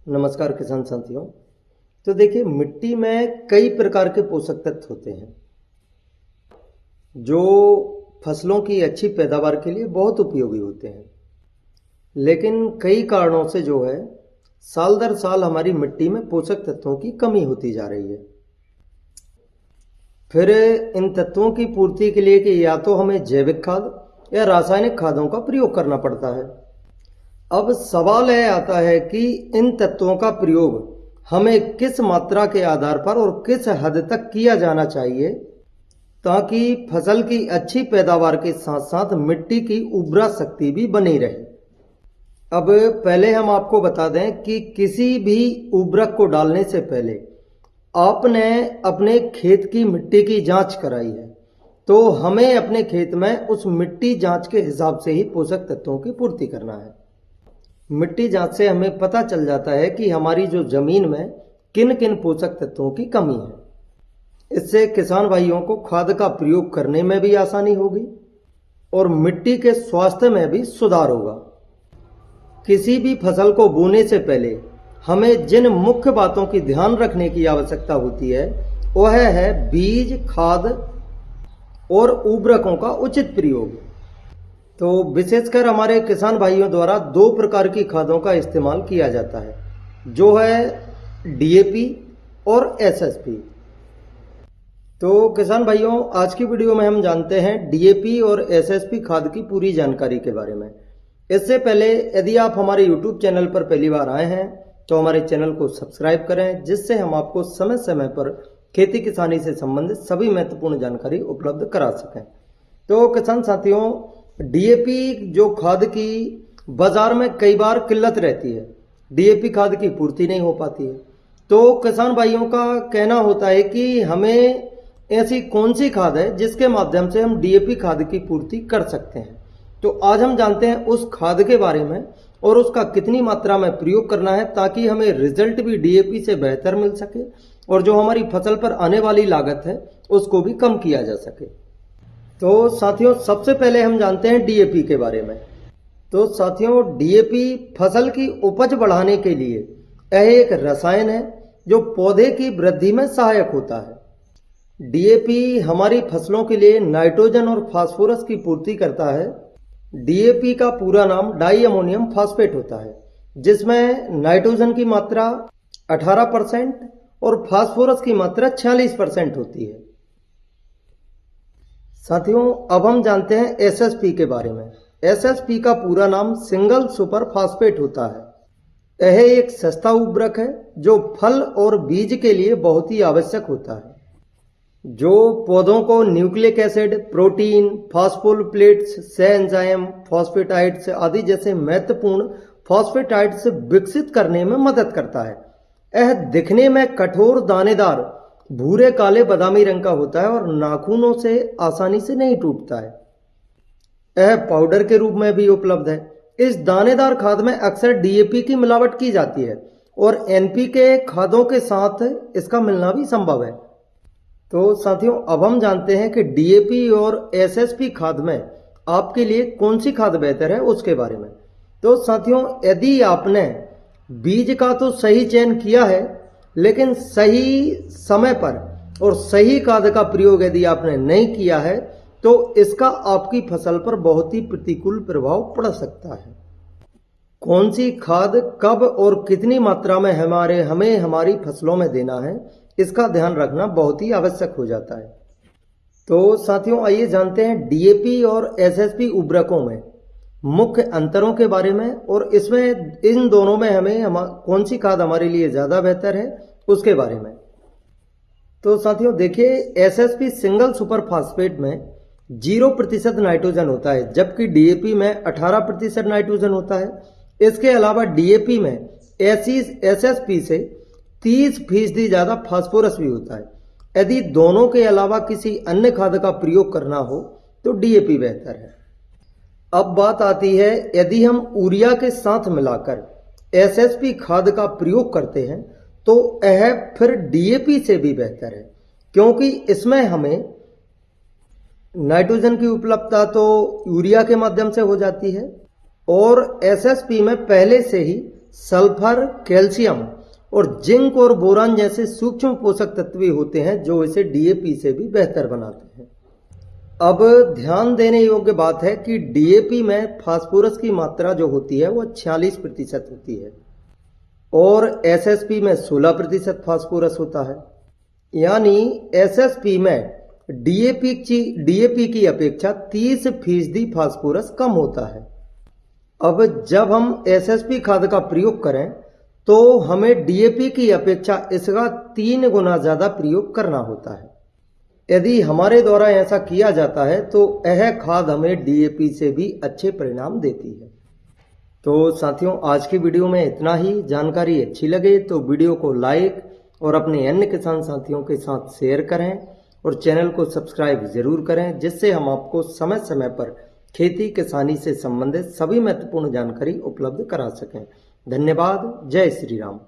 नमस्कार किसान साथियों। तो देखिए, मिट्टी में कई प्रकार के पोषक तत्व होते हैं जो फसलों की अच्छी पैदावार के लिए बहुत उपयोगी होते हैं। लेकिन कई कारणों से जो है साल दर साल हमारी मिट्टी में पोषक तत्वों की कमी होती जा रही है। फिर इन तत्वों की पूर्ति के लिए कि या तो हमें जैविक खाद या रासायनिक खादों का प्रयोग करना पड़ता है। अब सवाल यह आता है कि इन तत्वों का प्रयोग हमें किस मात्रा के आधार पर और किस हद तक किया जाना चाहिए ताकि फसल की अच्छी पैदावार के साथ साथ मिट्टी की उर्वरा शक्ति भी बनी रहे। अब पहले हम आपको बता दें कि किसी भी उर्वरक को डालने से पहले आपने अपने खेत की मिट्टी की जांच कराई है, तो हमें अपने खेत में उस मिट्टी जांच के हिसाब से ही पोषक तत्वों की पूर्ति करना है। मिट्टी जांच से हमें पता चल जाता है कि हमारी जो जमीन में किन किन पोषक तत्वों की कमी है। इससे किसान भाइयों को खाद का प्रयोग करने में भी आसानी होगी और मिट्टी के स्वास्थ्य में भी सुधार होगा। किसी भी फसल को बोने से पहले हमें जिन मुख्य बातों की ध्यान रखने की आवश्यकता होती है वह है बीज, खाद और उर्वरकों का उचित प्रयोग। तो विशेषकर हमारे किसान भाइयों द्वारा दो प्रकार की खादों का इस्तेमाल किया जाता है, जो है डीएपी और एसएसपी। तो किसान भाइयों, आज की वीडियो में हम जानते हैं डीएपी और एसएसपी खाद की पूरी जानकारी के बारे में। इससे पहले यदि आप हमारे यूट्यूब चैनल पर पहली बार आए हैं तो हमारे चैनल को सब्सक्राइब करें, जिससे हम आपको समय समय पर खेती किसानी से संबंधित सभी महत्वपूर्ण जानकारी उपलब्ध करा सकें। तो किसान साथियों, डीएपी जो खाद की बाजार में कई बार किल्लत रहती है, डीएपी खाद की पूर्ति नहीं हो पाती है। तो किसान भाइयों का कहना होता है कि हमें ऐसी कौन सी खाद है जिसके माध्यम से हम डीएपी खाद की पूर्ति कर सकते हैं। तो आज हम जानते हैं उस खाद के बारे में और उसका कितनी मात्रा में प्रयोग करना है ताकि हमें रिजल्ट भी डीएपी से बेहतर मिल सके और जो हमारी फसल पर आने वाली लागत है उसको भी कम किया जा सके। तो साथियों, सबसे पहले हम जानते हैं डीएपी के बारे में। तो साथियों, डीएपी फसल की उपज बढ़ाने के लिए यह एक रसायन है जो पौधे की वृद्धि में सहायक होता है। डीएपी हमारी फसलों के लिए नाइट्रोजन और फास्फोरस की पूर्ति करता है। डीएपी का पूरा नाम डाई अमोनियम फास्फेट होता है, जिसमें नाइट्रोजन की मात्रा 18% और फास्फोरस की मात्रा 46% होती है। साथियों, अब हम जानते हैं एसएसपी के बारे में। एसएसपी का पूरा नाम सिंगल सुपर फास्फेट होता है। यह एक सस्ता उर्वरक है जो फल और बीज के लिए बहुत ही आवश्यक होता है, जो पौधों को nucleic acid, protein, phospholipids, enzyme, phosphatides आदि जैसे महत्वपूर्ण फॉस्फेटाइड्स विकसित करने में मदद करता है। यह दिखने में कठोर, दानेदार, भूरे काले बादामी रंग का होता है और नाखूनों से आसानी से नहीं टूटता है। यह पाउडर के रूप में भी उपलब्ध है। इस दानेदार खाद में अक्सर डीएपी की मिलावट की जाती है और एनपीके खादों के साथ इसका मिलना भी संभव है। तो साथियों, अब हम जानते हैं कि डीएपी और एसएसपी खाद में आपके लिए कौन सी खाद बेहतर है उसके बारे में। तो साथियों, यदि आपने बीज का तो सही चयन किया है, लेकिन सही समय पर और सही खाद का प्रयोग यदि आपने नहीं किया है तो इसका आपकी फसल पर बहुत ही प्रतिकूल प्रभाव पड़ सकता है। कौन सी खाद कब और कितनी मात्रा में हमें हमारी फसलों में देना है, इसका ध्यान रखना बहुत ही आवश्यक हो जाता है। तो साथियों, आइए जानते हैं डीएपी और एसएसपी उर्वरकों में मुख्य अंतरों के बारे में और इसमें इन दोनों में कौन सी खाद हमारे लिए ज्यादा बेहतर है उसके बारे में। तो साथियों देखिए, एसएसपी सिंगल सुपर फास्फेट में 0% नाइट्रोजन होता है, जबकि डीएपी में 18% नाइट्रोजन होता है। इसके अलावा डीएपी में एसएसपी से 30% ज्यादा फास्फोरस भी होता है। यदि दोनों के अलावा किसी अन्य खाद का प्रयोग करना हो तो डीएपी बेहतर है। अब बात आती है, यदि हम यूरिया के साथ मिलाकर एसएसपी खाद का प्रयोग करते हैं तो यह फिर डीएपी से भी बेहतर है, क्योंकि इसमें हमें नाइट्रोजन की उपलब्धता तो यूरिया के माध्यम से हो जाती है और एसएसपी में पहले से ही सल्फर, कैल्शियम और जिंक और बोरान जैसे सूक्ष्म पोषक तत्व होते हैं जो इसे डीएपी से भी बेहतर बनाते हैं। अब ध्यान देने योग्य बात है कि डीएपी में फास्फोरस की मात्रा जो होती है वो 46% होती है और एसएसपी में 16% फास्फोरस होता है। यानी एसएसपी में डीएपी की अपेक्षा 30% फास्फोरस कम होता है। अब जब हम एसएसपी खाद का प्रयोग करें तो हमें डीएपी की अपेक्षा इसका 3 गुना ज्यादा प्रयोग करना होता है। यदि हमारे द्वारा ऐसा किया जाता है तो यह खाद हमें डीएपी से भी अच्छे परिणाम देती है। तो साथियों, आज की वीडियो में इतना ही। जानकारी अच्छी लगे तो वीडियो को लाइक और अपने अन्य किसान साथियों के साथ शेयर करें और चैनल को सब्सक्राइब जरूर करें, जिससे हम आपको समय समय पर खेती किसानी से संबंधित सभी महत्वपूर्ण जानकारी उपलब्ध करा सकें। धन्यवाद। जय श्री राम।